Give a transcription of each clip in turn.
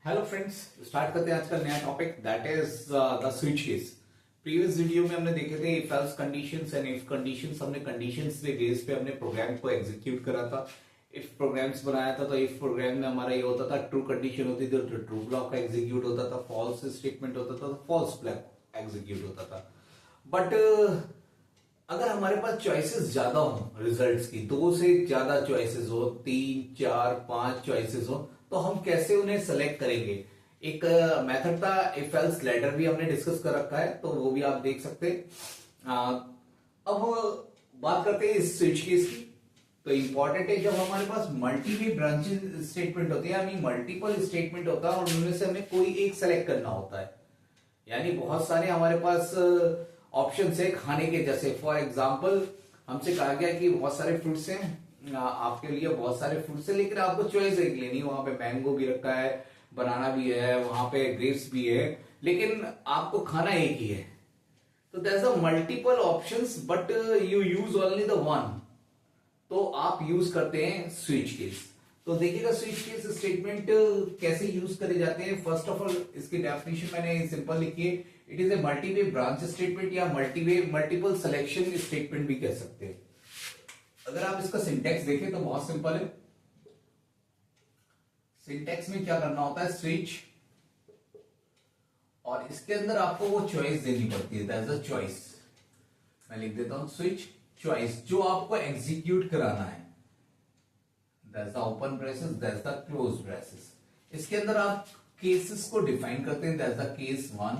Hello friends, start करते हैं आज का नया topic that is the switch case. Previous video में हमने देखे थे if else conditions and if conditions. हमने कंडीशंस के बेस पे हमने प्रोग्राम को एग्जीक्यूट करा था, इफ प्रोग्राम्स बनाया था। तो इफ प्रोग्राम में हमारा ये होता था, ट्रू कंडीशन होती थी तो ट्रू ब्लॉक एग्जीक्यूट होता था, फॉल्स स्टेटमेंट होता था तो फॉल्स ब्लॉक एग्जीक्यूट होता था। बट अगर हमारे पास चॉइसेस ज्यादा हो, रिजल्ट्स की दो से ज्यादा चॉइसेस हो, 3 4 5 चॉइसेस हो, तो हम कैसे उन्हें सेलेक्ट करेंगे। एक मेथड था इफ एल्स लेटर, भी हमने डिस्कस कर रखा है, तो वो भी आप देख सकते हैं। अब बात करते हैं इस स्विच केस की। तो इंपॉर्टेंट है, जब हमारे पास मल्टीपल ब्रांचेस स्टेटमेंट होते हैं, यानी मल्टीपल स्टेटमेंट होता है और उनमें से हमें कोई एक सेलेक्ट करना होता है। यानी बहुत सारे हमारे पास ऑप्शन है खाने के, जैसे फॉर एग्जाम्पल हमसे कहा गया कि बहुत सारे फ्रूट्स हैं, आपके लिए बहुत सारे फ्रूट्स हैं, लेकिन आपको चॉइस एक लेनी है। वहां पे मैंगो भी रखा है, बनाना भी है, वहां पे ग्रेप्स भी है, लेकिन आपको खाना एक ही है। तो there is a multiple options but you use only the one. तो आप यूज करते हैं स्विच केस। तो देखिएगा स्विच केस स्टेटमेंट कैसे यूज करे जाते हैं। फर्स्ट ऑफ ऑल इसकी डेफिनेशन मैंने सिंपल लिखी है, it is a multiway branch statement या मल्टीपल सिलेक्शन स्टेटमेंट भी कह सकते हैं। अगर आप इसका सिंटेक्स देखें तो बहुत सिंपल है। सिंटेक्स में क्या करना होता है, स्विच, और इसके अंदर आपको वो चॉइस देनी पड़ती है, दैट्स अ चॉइस। मैं लिख देता हूं स्विच चॉइस, जो आपको एग्जीक्यूट कराना है, that's the open braces, that's the close braces. इसके अंदर आप केसेस को डिफाइन करते हैं, that's the case one,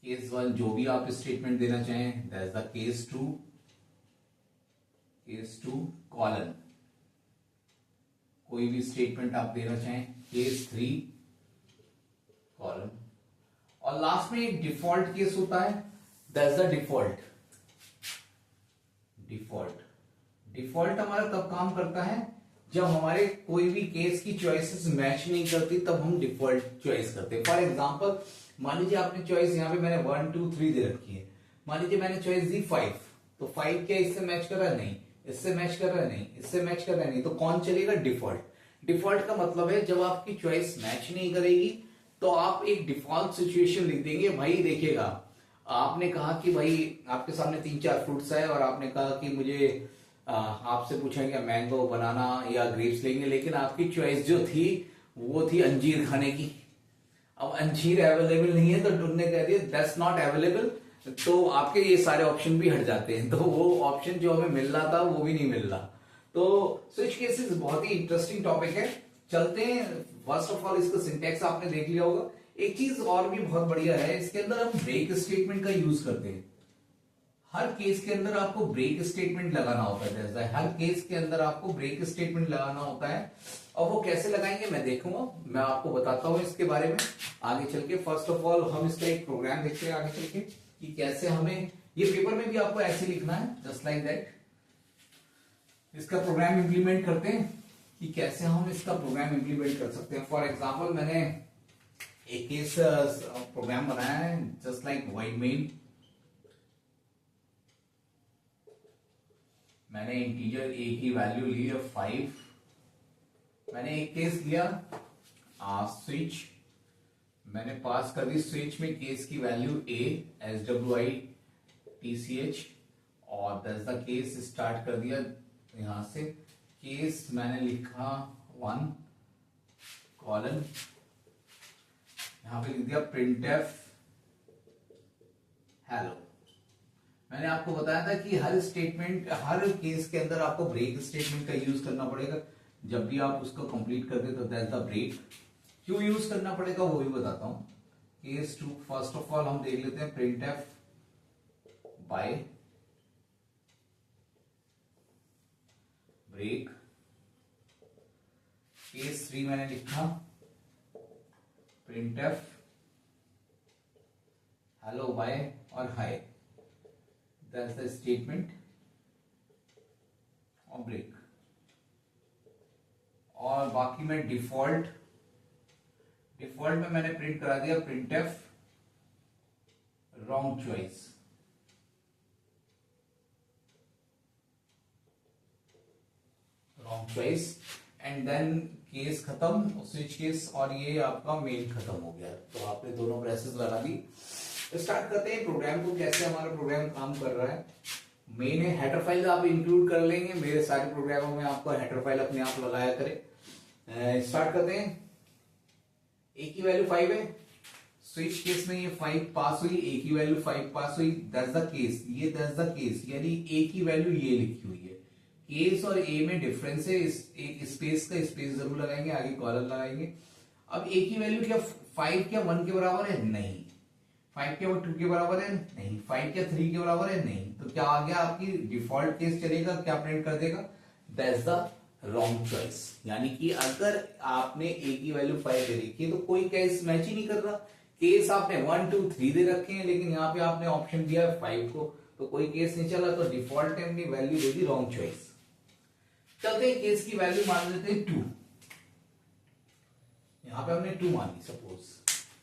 case one जो भी आप स्टेटमेंट देना चाहें, that's the case to colon, कोई भी स्टेटमेंट आप देना चाहें, केस थ्री कॉलन, और लास्ट में एक डिफॉल्ट केस होता है, दैट्स द डिफॉल्ट। डिफॉल्ट हमारा कब काम करता है, जब हमारे कोई भी केस की चॉइसेस मैच नहीं करती, तब हम डिफॉल्ट चॉइस करते हैं। फॉर एग्जांपल मान लीजिए आपने चॉइस यहाँ पे मैंने 1 2 3 दे रखी है, मान लीजिए मैंने चॉइस दी 5, तो 5 क्या इससे मैच कर रहा है, नहीं, इससे मैच कर रहा है, नहीं, इससे मैच कर रहा है, नहीं, तो कौन चलेगा, डिफॉल्ट। डिफॉल्ट का मतलब है जब आपकी चॉइस मैच नहीं करेगी तो आप एक डिफॉल्ट सिचुएशन लिख देंगे। भाई देखिएगा, आपने कहा कि भाई आपके सामने 3 4 फ्रूट्स है और आपने कहा कि मुझे आपसे पूछेंगे मैंगो, बनाना या ग्रेप्स लेंगे, लेकिन आपकी चॉइस जो थी वो थी अंजीर खाने की। अब अंजीर अवेलेबल नहीं है तो उन्होंने कह दिया दैट्स नॉट अवेलेबल, तो आपके ये सारे ऑप्शन भी हट जाते हैं, तो वो ऑप्शन जो हमें मिल रहा था वो भी नहीं मिल रहा। तो स्विच केसेस बहुत ही इंटरेस्टिंग टॉपिक है। चलते हैं, फर्स्ट ऑफ ऑल इसका सिंटेक्स आपने देख लिया होगा। एक चीज और भी बहुत बढ़िया है, इसके अंदर हम ब्रेक स्टेटमेंट का यूज करते हैं। हर केस के अंदर आपको ब्रेक स्टेटमेंट लगाना होता है, जैसा हर केस के अंदर आपको ब्रेक स्टेटमेंट लगाना होता है, और वो कैसे लगाएंगे मैं देखूंगा, मैं आपको बताता हूं इसके बारे में आगे चल के। फर्स्ट ऑफ ऑल हम इसका एक प्रोग्राम देखते हैं आगे चल के कि कैसे हमें, ये पेपर में भी आपको ऐसे लिखना है, जस्ट लाइक दैट। इसका प्रोग्राम इंप्लीमेंट करते हैं कि कैसे हम इसका प्रोग्राम इंप्लीमेंट कर सकते हैं। फॉर एग्जाम्पल मैंने एक केस प्रोग्राम बनाया है, जस्ट लाइक वाइड मेन। मैंने इंटीजर ए की वैल्यू ली है 5। मैंने एक केस लिया स्विच, मैंने पास कर दी स्विच में केस की वैल्यू ए SWITCH, और दैट्स द केस स्टार्ट कर दिया यहां से। केस मैंने लिखा 1 कॉलन, यहां पे लिख दिया printf हेलो। मैंने आपको बताया था कि हर स्टेटमेंट, हर केस के अंदर आपको ब्रेक स्टेटमेंट का यूज करना पड़ेगा। जब भी आप उसको कंप्लीट कर दे तो दैट्स द ब्रेक। क्यों यूज करना पड़ेगा वो भी बताता हूं। Case two, first of all हम देख लेते हैं printf बाय ब्रेक। केस 3 मैंने लिखा printf हेलो बाय और हाय, that's the statement और ब्रेक। और बाकी में डिफॉल्ट में मैंने प्रिंट करा दिया printf wrong choice, and then case खत्म, स्विच केस, और ये आपका मेन खत्म हो गया। तो आपने दोनों ब्रेसेस लगा दी। स्टार्ट करते हैं प्रोग्राम को, कैसे हमारा प्रोग्राम काम कर रहा है। मेन है हेडर फाइल आप इंक्लूड कर लेंगे, मेरे सारे प्रोग्रामों में आपको हेडर फाइल अपने आप लगाया करें। स्टार्ट करते हैं। ए की वैल्यू 5 है, स्विच केस में ये 5 पास हुई, ए की वैल्यू 5 पास हुई। दैट्स द केस, ये दैट्स द केस, यानी ए की वैल्यू ये लिखी हुई है। केस और ए में डिफरेंस है, एक स्पेस का स्पेस जरूर लगाएंगे, आगे कॉलन लगाएंगे। अब ए की वैल्यू क्या 5 क्या 1 के बराबर है? नहीं। 5 क्या 2 के बराबर है? नहीं। 5 क्या 3 के बराबर है? नहीं। तो क्या आ गया, आपकी डिफॉल्ट केस चलेगा, क्या प्रिंट कर देगा? That's the wrong choice. यानी कि अगर आपने ए की वैल्यू 5 दे रखी है तो कोई केस मैच ही नहीं कर रहा। केस आपने 1 2 3 दे रखे हैं, लेकिन यहाँ पे आपने ऑप्शन दिया है 5 को, तो कोई केस नहीं चला, तो डिफॉल्ट ने अपनी वैल्यू दे दी रॉन्ग चॉइस। चलते हैं, केस की वैल्यू मान लेते हैं 2। यहां पे हमने 2 मान ली सपोज,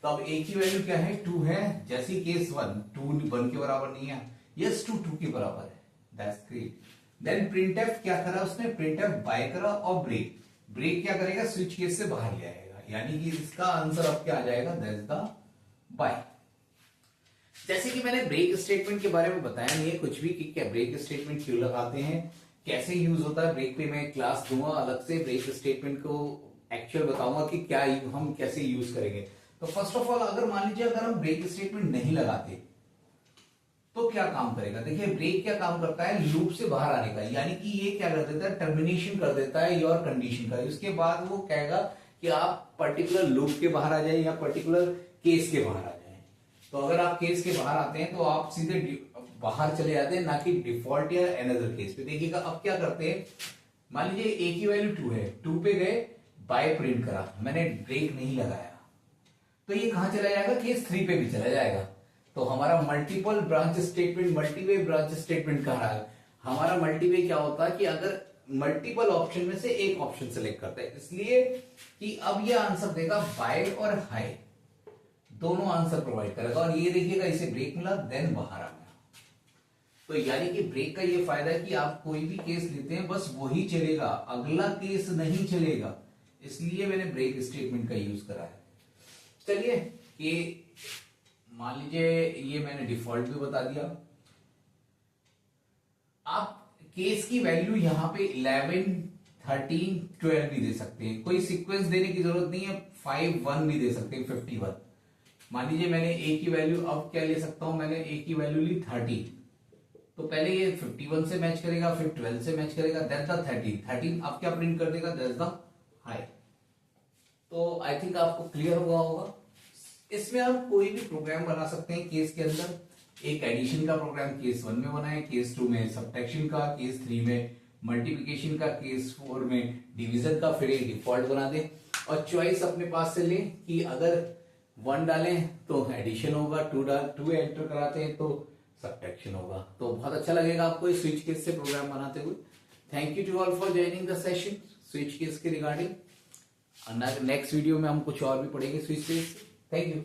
तो अब ए की वैल्यू क्या है? 2 है। जैसी केस 1 1 के बराबर नहीं है, यस 2 के बराबर है। That's great. देन प्रिंटफ क्या करा उसने? प्रिंटफ बाय करा और ब्रेक। ब्रेक क्या करेगा? स्विच केस से बाहर ले आएगा, यानी कि इसका आंसर अब क्या आ जाएगा? That's the bye. जैसे कि मैंने ब्रेक स्टेटमेंट के बारे में बताया नहीं है कुछ भी, कि क्या ब्रेक स्टेटमेंट क्यों लगाते हैं, कैसे यूज होता है ब्रेक पे, मैं क्लास दूंगा अलग से, ब्रेक स्टेटमेंट को एक्चुअल बताऊंगा कि क्या हम कैसे यूज करेंगे। तो फर्स्ट ऑफ ऑल, अगर मान लीजिए अगर हम ब्रेक स्टेटमेंट नहीं लगाते तो क्या काम करेगा? देखिए, ब्रेक क्या काम करता है? लूप से बाहर आने का, यानी कि ये क्या कर देता है? टर्मिनेशन कर देता है योर कंडीशन का। उसके बाद वो कहेगा कि आप पर्टिकुलर लूप के बाहर आ जाए या पर्टिकुलर केस के बाहर आ जाए। तो अगर आप केस के बाहर आते हैं तो आप सीधे बाहर चले जाते हैं, ना कि डिफॉल्ट या अनदर केस पे। देखिएगा अब क्या करते हैं, मान लीजिए ए की वैल्यू 2 है, 2 पे गए, बाय प्रिंट करा, मैंने ब्रेक नहीं लगाया, तो ये कहां चला जाएगा? केस 3 पे भी चला जाएगा। तो हमारा multiple branch statement, multiway branch statement कह रहा है। हमारा मल्टीवे क्या होता है कि अगर मल्टीपल ऑप्शन में से एक ऑप्शन सेलेक्ट करता है, इसलिए कि अब ये आंसर देगा बाय और हाई, दोनों आंसर प्रोवाइड करेगा। और ये देखिएगा, इसे ब्रेक मिला, देन बाहर आ गया। तो यानी कि ब्रेक का ये फायदा है कि आप कोई भी केस लेते हैं बस वही चलेगा, अगला केस नहीं चलेगा, इसलिए मैंने ब्रेक स्टेटमेंट का यूज करा है। चलिए, ये मान लीजिए ये मैंने डिफॉल्ट भी बता दिया। आप केस की वैल्यू यहां पे 11 13 12 भी दे सकते हैं, कोई सीक्वेंस देने की जरूरत नहीं है। 5 1 भी दे सकते हैं, 51। मान लीजिए मैंने ए की वैल्यू अब क्या ले सकता हूं, मैंने ए की वैल्यू ली 30, तो पहले ये 51 से मैच करेगा, फिर 12 से मैच करेगा, दैट्स द 13 अब क्या प्रिंट कर देगा? That's the high. तो आई थिंक आपको क्लियर होगा। इसमें आप कोई भी प्रोग्राम बना सकते हैं केस के अंदर। एक एडिशन का प्रोग्राम केस 1 में बनाए, केस 2 में सब्ट्रैक्शन का, केस 3 में मल्टीप्लिकेशन का, केस 4 में डिवीजन का, फिर एक डिफॉल्ट बना दे और चॉइस अपने पास से लें कि अगर 1 डालें तो एडिशन होगा, 2 एंटर कराते हैं तो सब्ट्रैक्शन होगा। तो बहुत अच्छा लगेगा आपको इस स्विच केस से प्रोग्राम बनाते हुए। Thank you to all for joining the session switch case के रिगार्डिंग। नेक्स्ट वीडियो में हम कुछ और भी पढ़ेंगे स्विच केस। Thank you.